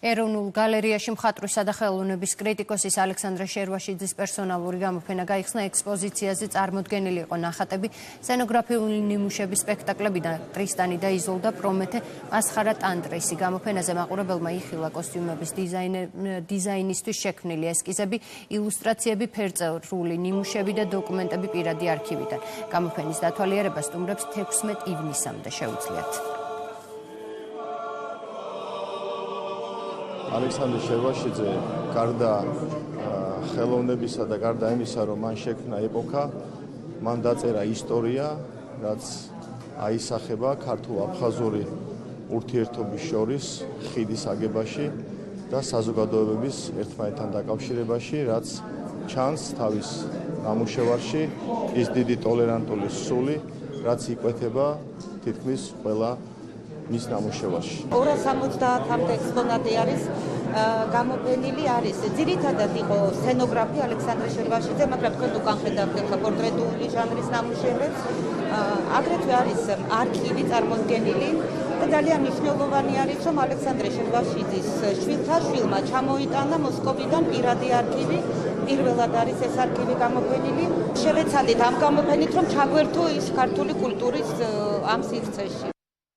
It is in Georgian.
ეროვნულ გალერეაში მხატვრისა და ხელოვნების კრიტიკოსის ალექსანდრე შერვაშიძის პერსონალური გამოფენა გაიხსნა. ექსპოზიციაზე წარმოდგენილი იყო ნახატები სცენოგრაფიული ნიმუშების სპექტაკლებიდან ტრისტანი და იზოლდა, პრომეთე, მასხარა ტანტრისი. გამოფენაზე მაყურებელმა იხილა კოსტიუმების დიზაინისთვის შექმნილი ესკიზები, ილუსტრაციები, ფერწერული ნიმუშები და დოკუმენტები პირადი არქივიდან. გამოფენის დათვალიერება სტუმრებს 16 ივნისამდე შეუძლიათ. ალექსანდრე შერვაშიძე გარდა ხელოვნებისა და გარდა იმისა, რომ მან შექმნა ეპოქა, მან დაწერა ისტორია, რაც აისახება ქართულ-აფხაზური ურთიერთობის შორის ხიდის აგებაში და საზოგადოებების ერთმანეთთან დაკავშირებაში, რაც ჩანს თავის ნამუშევარში, ის დიდი ტოლერანტული სული, რაც იკვეთება თითქმის ყველა მის ნამუშევარში. 270-მდე ექსპონატი არის გამოფენილი არის. ძირითადად იყო სცენოგრაფი ალექსანდრე შერვაშიძე, მაგრამ თქვენ უკან ხედავთ პორტრეტული ჟანრის ნამუშევრებს. აგრეთვე არის არქივი წარმოდგენილი და ძალიან მნიშვნელოვანი არის, რომ ალექსანდრე შერვაშიძის შვილმა ჩამოიტანა მოსკოვიდან პირადი არქივი. პირველად არის ეს არქივი გამოფენილი. შევეცადეთ ამ გამოფენით, რომ ჩაგვერთო ის ქართული კულტურის ამ სივრცეში.